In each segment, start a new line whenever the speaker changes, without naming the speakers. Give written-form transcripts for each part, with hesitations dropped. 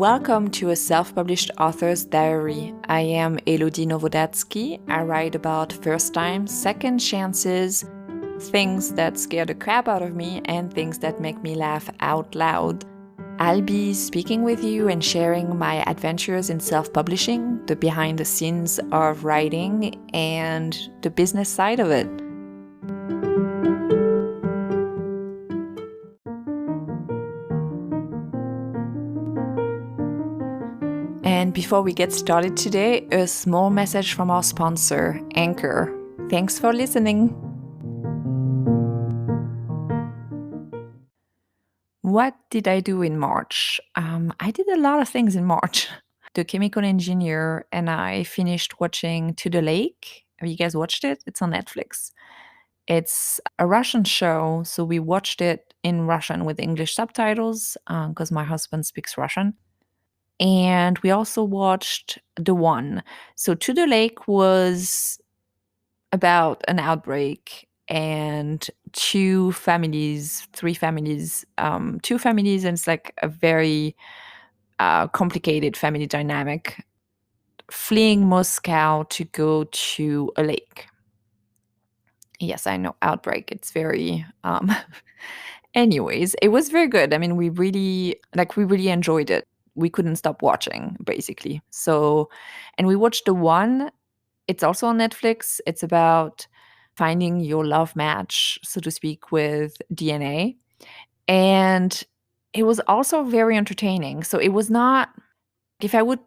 Welcome to a self-published author's diary. I am Elodie Novodatsky. I write about first times, second chances, things that scare the crap out of me, and things that make me laugh out loud. I'll be speaking with you and sharing my adventures in self-publishing, the behind the scenes of writing, and the business side of it. And before we get started today, a small message from our sponsor, Anchor. Thanks for listening. What did I do in March? I did a lot of things in March. The chemical engineer and I finished watching To the Lake. Have you guys watched it? It's on Netflix. It's a Russian show, so we watched it in Russian with English subtitles because my husband speaks Russian. And we also watched The One. So To the Lake was about an outbreak and two families, and it's like a very complicated family dynamic fleeing Moscow to go to a lake. Yes, I know, outbreak. It's very anyways, it was very good. I mean, we really enjoyed it. We couldn't stop watching, basically. So, and we watched The One. It's also on Netflix. It's about finding your love match, so to speak, with DNA. And it was also very entertaining. So it was not, if I would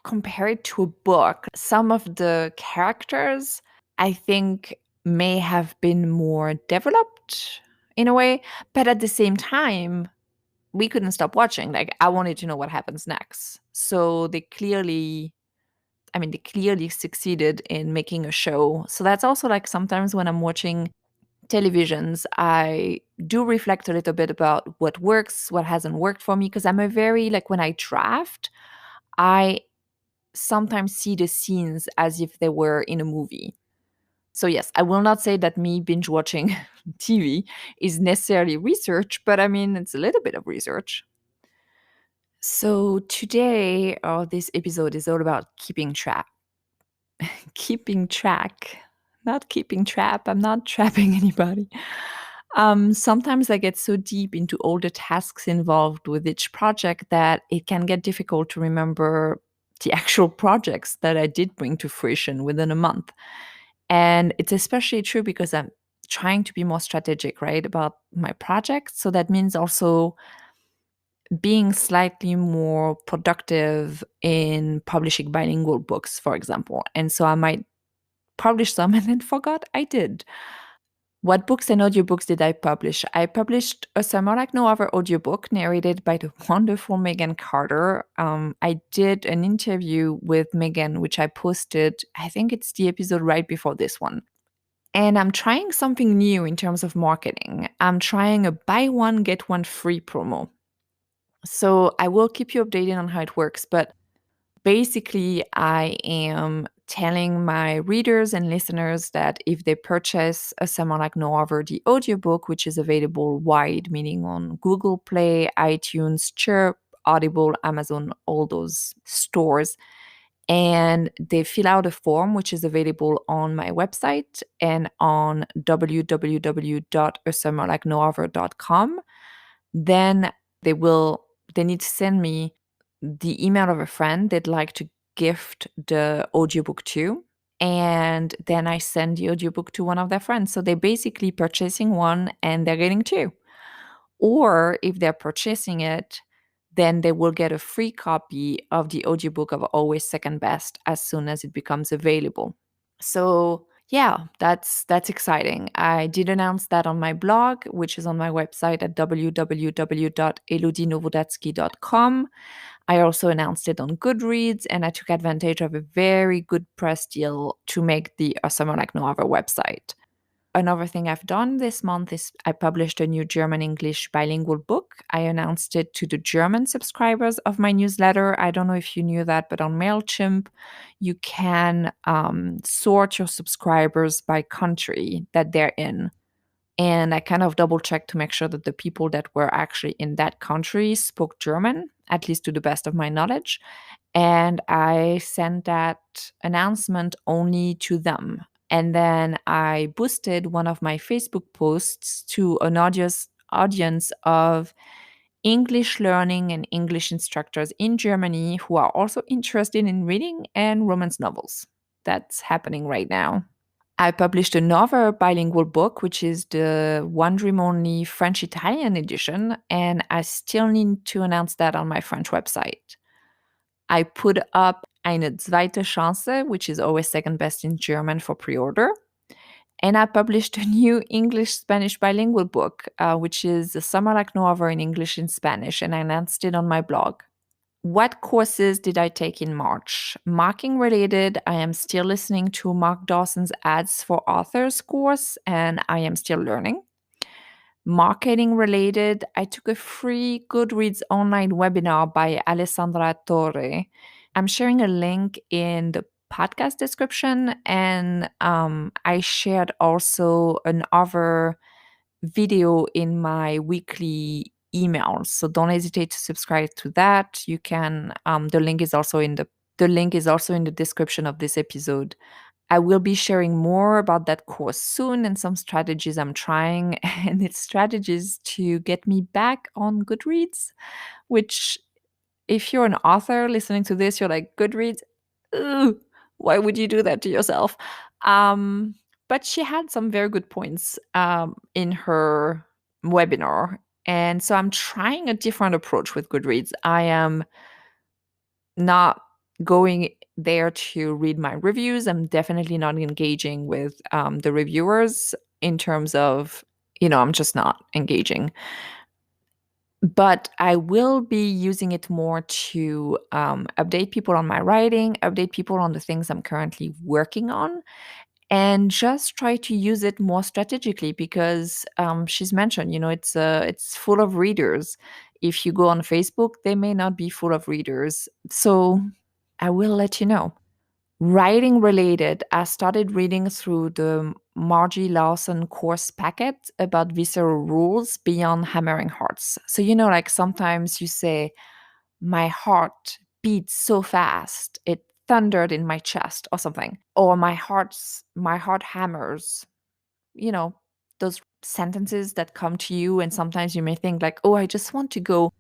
compare it to a book, some of the characters I think may have been more developed in a way, but at the same time, we couldn't stop watching. Like, I wanted to know what happens next. So they clearly succeeded in making a show. So that's also like sometimes when I'm watching televisions, I do reflect a little bit about what works, what hasn't worked for me. Because I'm a very, like, when I draft, I sometimes see the scenes as if they were in a movie. So yes, I will not say that me binge watching TV is necessarily research, but I mean, it's a little bit of research. So today, this episode is all about keeping track. Keeping track, not keeping trap. I'm not trapping anybody. Sometimes I get so deep into all the tasks involved with each project that it can get difficult to remember the actual projects that I did bring to fruition within a month. And it's especially true because I'm trying to be more strategic, right, about my projects. So that means also being slightly more productive in publishing bilingual books, for example. And so I might publish some and then forgot I did. What books and audiobooks did I publish? I published A Summer Like No Other audiobook narrated by the wonderful Megan Carter. I did an interview with Megan, which I posted, I think it's the episode right before this one. And I'm trying something new in terms of marketing. I'm trying a buy one, get one free promo. So I will keep you updated on how it works. But basically, I am telling my readers and listeners that if they purchase A Summer Like No Other, the audiobook, which is available wide, meaning on Google Play, iTunes, Chirp, Audible, Amazon, all those stores, and they fill out a form which is available on my website and on www.asummerlikenoother.com, then they need to send me the email of a friend they'd like to gift the audiobook to. And then I send the audiobook to one of their friends. So they're basically purchasing one and they're getting two. Or if they're purchasing it, then they will get a free copy of the audiobook of Always Second Best as soon as it becomes available. So yeah, that's exciting. I did announce that on my blog, which is on my website at www.elodienovodatsky.com. I also announced it on Goodreads, and I took advantage of a very good press deal to make the A Summer Like No Other website. Another thing I've done this month is I published a new German-English bilingual book. I announced it to the German subscribers of my newsletter. I don't know if you knew that, but on MailChimp, you can sort your subscribers by country that they're in. And I kind of double checked to make sure that the people that were actually in that country spoke German, at least to the best of my knowledge. And I sent that announcement only to them. And then I boosted one of my Facebook posts to an audience of English learning and English instructors in Germany who are also interested in reading and romance novels. That's happening right now. I published another bilingual book, which is the One Dream Only French Italian edition, and I still need to announce that on my French website. I put up Eine zweite Chance, which is always second best in German for pre order. And I published a new English Spanish bilingual book, which is A Summer Like No Other in English and Spanish, and I announced it on my blog. What courses did I take in March? Marking related, I am still listening to Mark Dawson's Ads for Authors course, and I am still learning. Marketing related, I took a free Goodreads online webinar by Alessandra Torre. I'm sharing a link in the podcast description, and I shared also an other video in my weekly emails. So don't hesitate to subscribe to that. You can the link is also in the description of this episode. I will be sharing more about that course soon and some strategies I'm trying, and it's strategies to get me back on Goodreads, which if you're an author listening to this, you're like, Goodreads, ooh, why would you do that to yourself? Um, but she had some very good points in her webinar. And so I'm trying a different approach with Goodreads. I am not going there to read my reviews. I'm definitely not engaging with the reviewers in terms of, I'm just not engaging. But I will be using it more to update people on my writing, update people on the things I'm currently working on, and just try to use it more strategically because she's mentioned, it's full of readers. If you go on Facebook, they may not be full of readers. So I will let you know. Writing related, I started reading through the Margie Lawson course packet about visceral rules beyond hammering hearts. So, like sometimes you say, my heart beats so fast, it thundered in my chest or something, or my heart hammers, you know, those sentences that come to you. And sometimes you may think, like, oh, I just want to go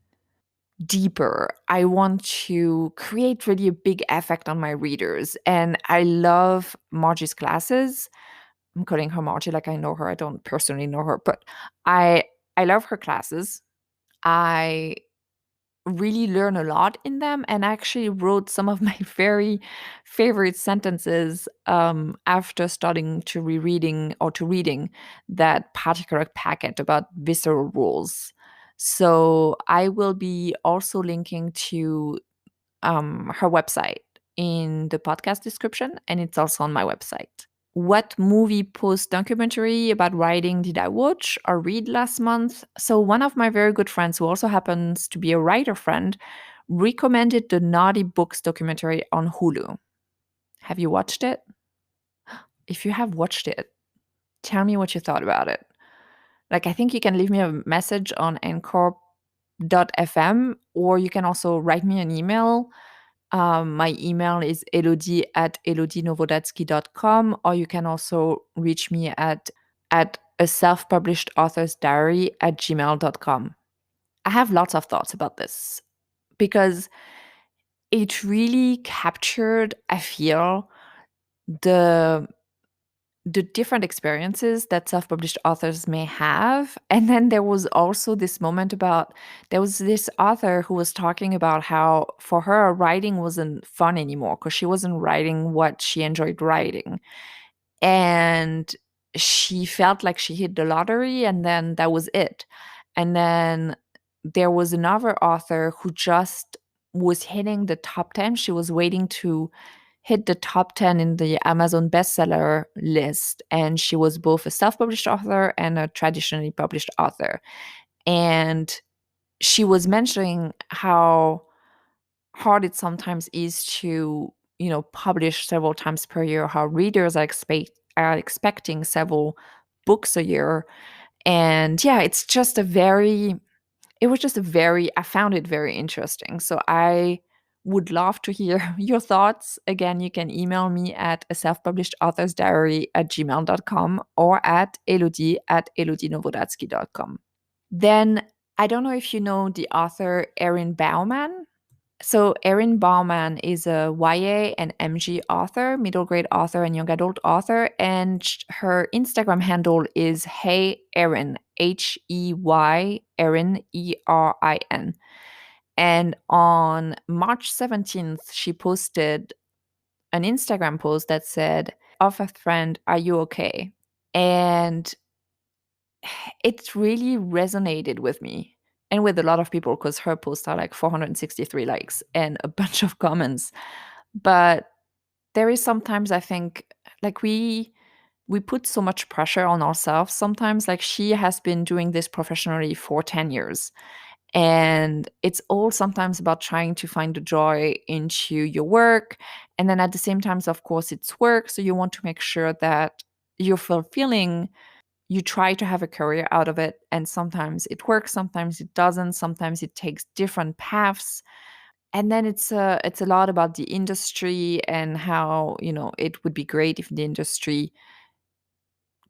deeper. I want to create really a big effect on my readers. And I love Margie's classes. I'm calling her Margie like I know her. I don't personally know her, but I love her classes. I really learn a lot in them and actually wrote some of my very favorite sentences after starting to rereading or to reading that particular packet about visceral rules. So I will be also linking to her website in the podcast description, and it's also on my website. What movie post documentary about writing did I watch or read last month? So, one of my very good friends, who also happens to be a writer friend, recommended the Naughty Books documentary on Hulu. Have you watched it? If you have watched it, tell me what you thought about it. Like, I think you can leave me a message on anchor.fm, or you can also write me an email. My email is elodie@elodienovodatsky.com, or you can also reach me at a self-published author's diary at gmail.com. I have lots of thoughts about this because it really captured, I feel, the the different experiences that self-published authors may have. And then there was also this moment about there was this author who was talking about how for her writing wasn't fun anymore because she wasn't writing what she enjoyed writing. And she felt like she hit the lottery and then that was it. And then there was another author who just was hitting the top 10. She was waiting to hit the top 10 in the Amazon bestseller list. And she was both a self published author and a traditionally published author. And she was mentioning how hard it sometimes is to, publish several times per year, how readers are expecting several books a year. And yeah, I found it very interesting. So I would love to hear your thoughts. Again, you can email me at a self-published author's diary at gmail.com or at elodie@elodienowodatsky.com. Then I don't know if you know the author Erin Bauman. So Erin Bauman is a YA and MG author, middle grade author and young adult author, and her Instagram handle is Hey Erin, Hey Erin Erin. And on March 17th, she posted an Instagram post that said, "Of a friend, are you okay?" And it really resonated with me and with a lot of people because her posts are like 463 likes and a bunch of comments. But there is sometimes I think like we put so much pressure on ourselves sometimes. Like she has been doing this professionally for 10 years. And it's all sometimes about trying to find the joy into your work. And then at the same time, of course, it's work. So you want to make sure that you're fulfilling, you try to have a career out of it, and sometimes it works, sometimes it doesn't, sometimes it takes different paths. And then it's a lot about the industry and how, it would be great if the industry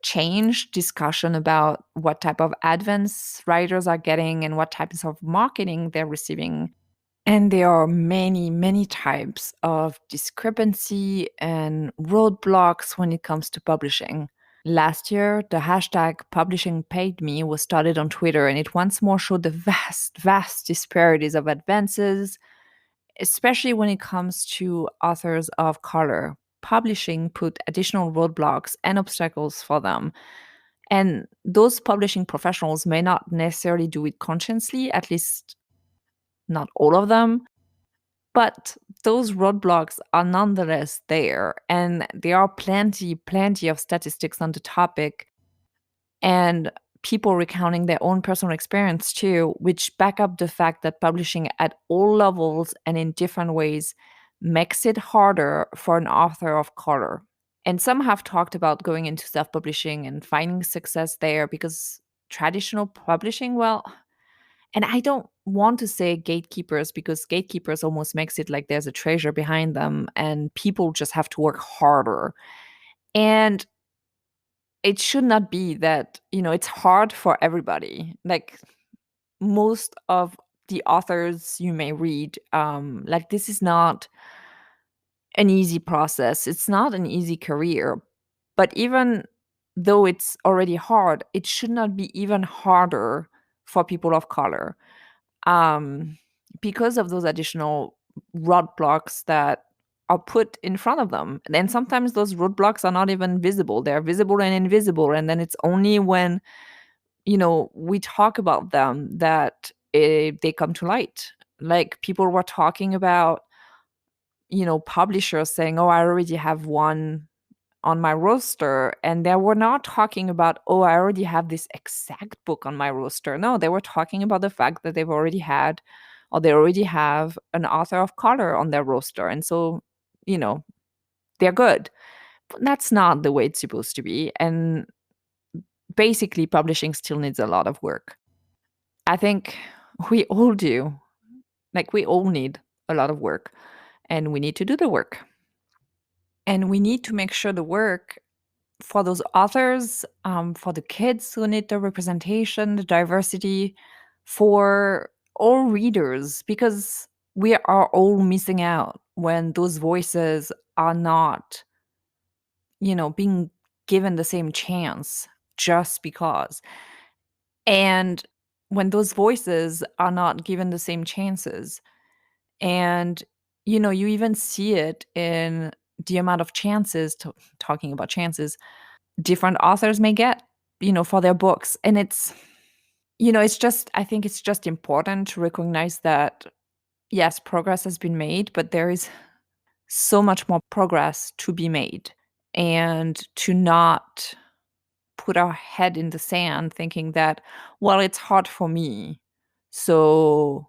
changed discussion about what type of advance writers are getting and what types of marketing they're receiving. And there are many, many types of discrepancy and roadblocks when it comes to publishing. Last year, the hashtag publishing paid me was started on Twitter, and it once more showed the vast, vast disparities of advances, especially when it comes to authors of color. Publishing put additional roadblocks and obstacles for them. And those publishing professionals may not necessarily do it consciously, at least not all of them, but those roadblocks are nonetheless there. And there are plenty, plenty of statistics on the topic and people recounting their own personal experience too, which back up the fact that publishing at all levels and in different ways makes it harder for an author of color. And some have talked about going into self publishing and finding success there because traditional publishing, well, and I don't want to say gatekeepers because gatekeepers almost makes it like there's a treasure behind them and people just have to work harder. And it should not be that, it's hard for everybody. Like most of the authors you may read, like this is not an easy process. It's not an easy career. But even though it's already hard, it should not be even harder for people of color. um, because of those additional roadblocks that are put in front of them. And sometimes those roadblocks are not even visible. They're visible and invisible. And then it's only when, we talk about them that they come to light. Like people were talking about, publishers saying, oh, I already have one on my roster, and they were not talking about, oh, I already have this exact book on my roster. No, they were talking about the fact that they've already had or they already have an author of color on their roster, and so you know they're good. But that's not the way it's supposed to be. And basically publishing still needs a lot of work. I think we all do. Like we all need a lot of work, and we need to do the work, and we need to make sure the work for those authors, for the kids who need the representation, the diversity, for all readers, because we are all missing out when those voices are not, being given the same chance just because. And when those voices are not given the same chances, and, you even see it in the amount of chances, talking about chances, different authors may get, for their books. And it's just, I think it's just important to recognize that, yes, progress has been made, but there is so much more progress to be made. And to not put our head in the sand thinking that, well, it's hard for me. So,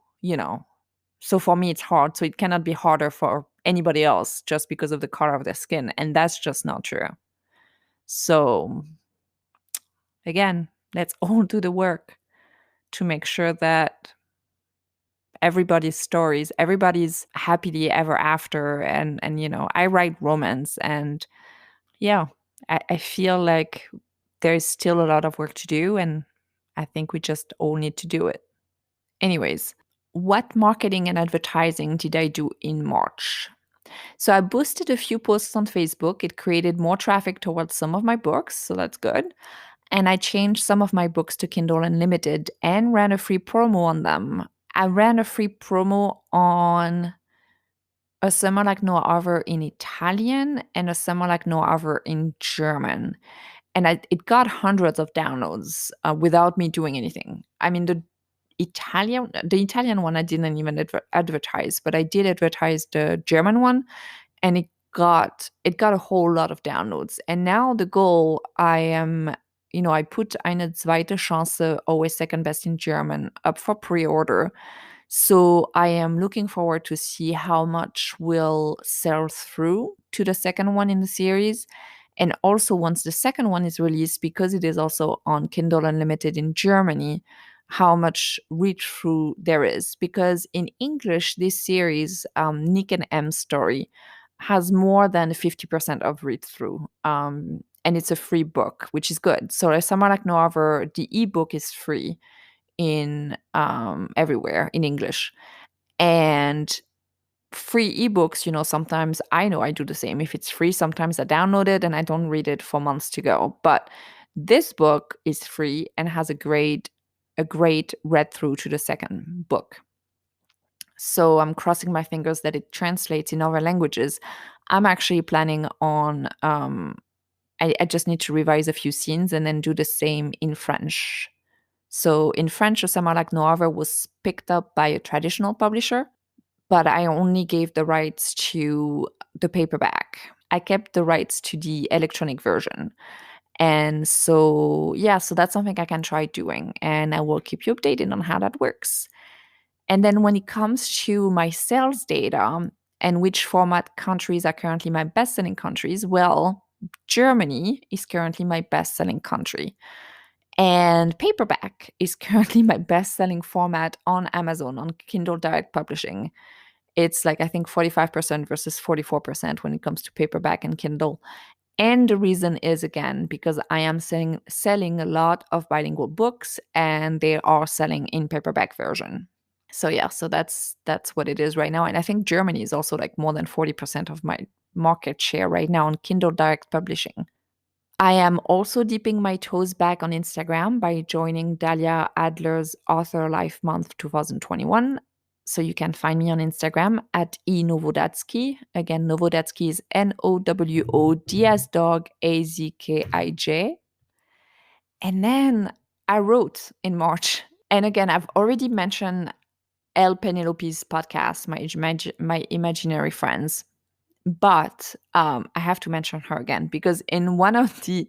so for me, it's hard. So it cannot be harder for anybody else just because of the color of their skin. And that's just not true. So again, let's all do the work to make sure that everybody's stories, everybody's happily ever after. And I write romance, and yeah, I feel like there's still a lot of work to do, and I think we just all need to do it. Anyways, what marketing and advertising did I do in March? So I boosted a few posts on Facebook. It created more traffic towards some of my books, so that's good. And I changed some of my books to Kindle Unlimited and ran a free promo on them. I ran a free promo on A Summer Like No Other in Italian and A Summer Like No Other in German. And it got hundreds of downloads without me doing anything. I mean, the Italian one I didn't even advertise, but I did advertise the German one, and it got a whole lot of downloads. And now the goal, I put Eine zweite Chance, always second best in German, up for pre-order. So I am looking forward to see how much will sell through to the second one in the series. And also, once the second one is released, because it is also on Kindle Unlimited in Germany, how much read through there is. Because in English, this series, Nick and M's story, has more than 50% of read through. And it's a free book, which is good. So, A Summer Like No Other, the ebook is free in everywhere in English. And free ebooks, sometimes I know I do the same. If it's free, sometimes I download it and I don't read it for months to go. But this book is free and has a great read through to the second book. So I'm crossing my fingers that it translates in other languages. I'm actually planning on I just need to revise a few scenes and then do the same in French. So in French, A Summer Like No Other was picked up by a traditional publisher, but I only gave the rights to the paperback. I kept the rights to the electronic version. And so, yeah, so that's something I can try doing, and I will keep you updated on how that works. And then when it comes to my sales data and which format countries are currently my best selling countries, well, Germany is currently my best selling country. And paperback is currently my best selling format on Amazon, on Kindle Direct Publishing. It's like, I think, 45% versus 44% when it comes to paperback and Kindle. And the reason is, again, because I am selling a lot of bilingual books, and they are selling in paperback version. So yeah, so that's what it is right now. And I think Germany is also like more than 40% of my market share right now on Kindle Direct Publishing. I am also dipping my toes back on Instagram by joining Dalia Adler's Author Life Month 2021. So you can find me on Instagram at enowodatsky. Again, Nowodatsky is Nowodds dog Azkij. And then I wrote in March. And again, I've already mentioned Elle Penelope's podcast, my imaginary friends. But I have to mention her again, because in one of the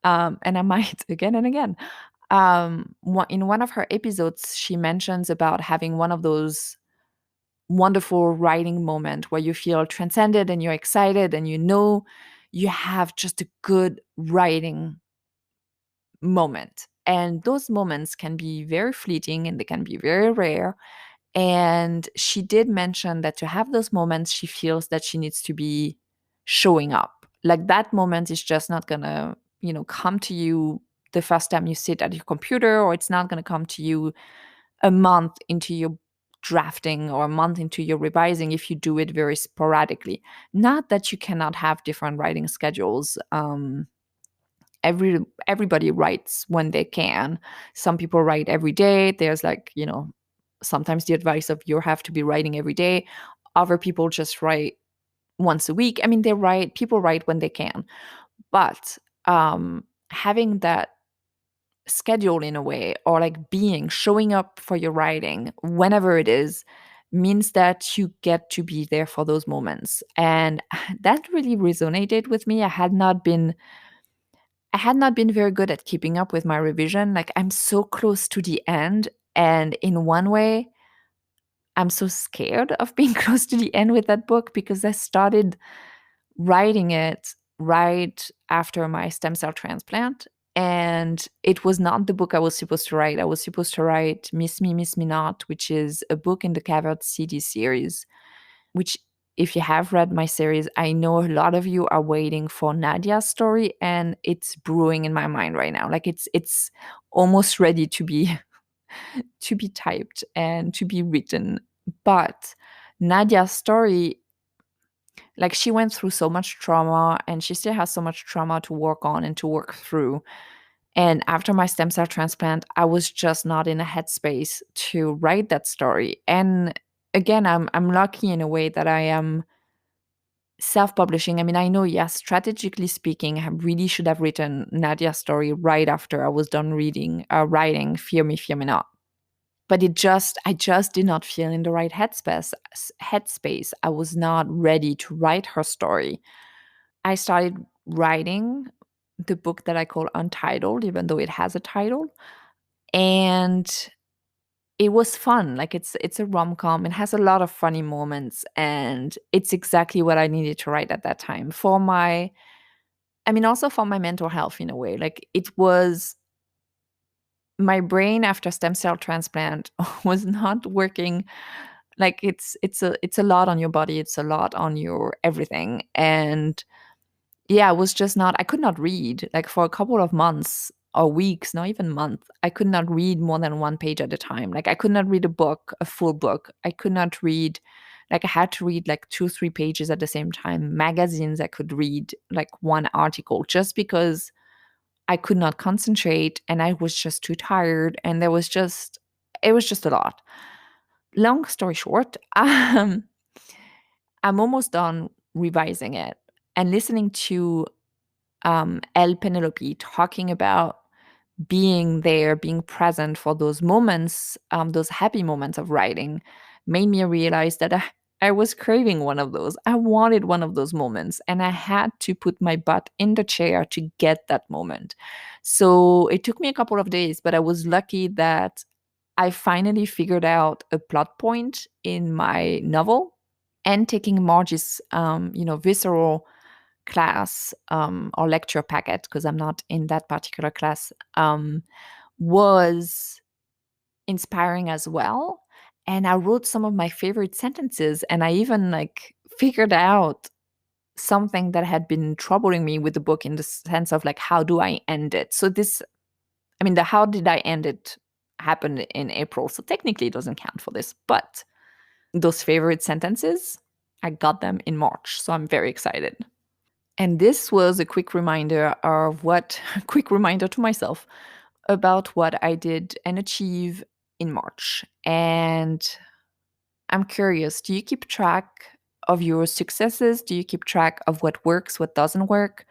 and I might again and again, in one of her episodes, she mentions about having one of those wonderful writing moments where you feel transcended and you're excited and you have just a good writing moment. And those moments can be very fleeting and they can be very rare. And she did mention that to have those moments, she feels that she needs to be showing up. Like, that moment is just not gonna, come to you the first time you sit at your computer, or it's not gonna come to you a month into your drafting or a month into your revising if you do it very sporadically. Not that you cannot have different writing schedules. Everybody writes when they can. Some people write every day. There's like, sometimes the advice of you have to be writing every day. Other people just write once a week. I mean, people write when they can. But having that schedule in a way, or like showing up for your writing whenever it is, means that you get to be there for those moments. And that really resonated with me. I had not been very good at keeping up with my revision. Like, I'm so close to the end, and in one way, I'm so scared of being close to the end with that book, because I started writing it right after my stem cell transplant. And it was not the book I was supposed to write. I was supposed to write Miss Me, Not, which is a book in the Cavert City series, which, if you have read my series, I know a lot of you are waiting for Nadia's story, and it's brewing in my mind right now. Like it's almost ready to be to be typed and to be written. But Nadia's story, like, she went through so much trauma, and she still has so much trauma to work on and to work through. And after my stem cell transplant, I was just not in a headspace to write that story. And again, I'm lucky in a way that I am self-publishing. I mean, I know, yes, strategically speaking, I really should have written Nadia's story right after I was done writing Fear Me Not. But I just did not feel in the right headspace. I was not ready to write her story. I started writing the book that I call Untitled, even though it has a title. And it was fun. Like, it's a rom-com. It has a lot of funny moments, and it's exactly what I needed to write at that time for my, I mean, also for my mental health in a way. Like, it was, my brain after stem cell transplant was not working. Like, it's a lot on your body, it's a lot on your everything. And yeah, I was just not, I could not read, like, for a couple of months or weeks, not even months. I could not read more than one page at a time. Like, I could not read a book, a full book. I could not read, like, I had to read like 2, 3 pages at the same time. Magazines, I could read like one article just because I could not concentrate, and I was just too tired. And it was just a lot. Long story short, I'm almost done revising it and listening to El Penelope talking about being there, being present for those moments, those happy moments of writing, made me realize that I was craving one of those. I wanted one of those moments, and I had to put my butt in the chair to get that moment. So it took me a couple of days, but I was lucky that I finally figured out a plot point in my novel. And taking Margie's, visceral class, or lecture packet, because I'm not in that particular class, was inspiring as well. And I wrote some of my favorite sentences, and I even like figured out something that had been troubling me with the book, in the sense of like, how do I end it? So this, I mean, the how did I end it happened in April, so technically it doesn't count for this. But those favorite sentences, I got them in March, so I'm very excited. And this was a quick reminder of what, quick reminder to myself about what I did and achieve in March. And I'm curious, do you keep track of your successes? Do you keep track of what works, what doesn't work?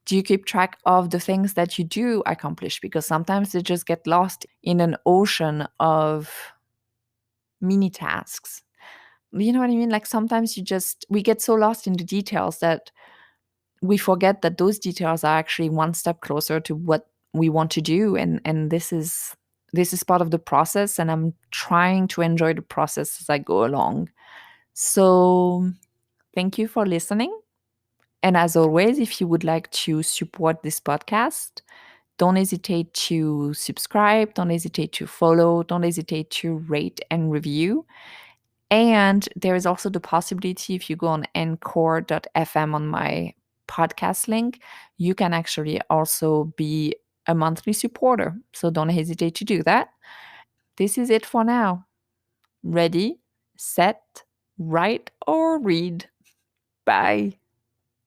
Do you keep track of the things that you do accomplish? Because sometimes they just get lost in an ocean of mini tasks. You know what I mean? Like, sometimes we get so lost in the details that we forget that those details are actually one step closer to what we want to do. And this is part of the process, and I'm trying to enjoy the process as I go along. So thank you for listening. And as always, if you would like to support this podcast, don't hesitate to subscribe, don't hesitate to follow, don't hesitate to rate and review. And there is also the possibility, if you go on encore.fm on my podcast link, you can actually also be a monthly supporter. So don't hesitate to do that. This is it for now. Ready, set, write, or read. Bye.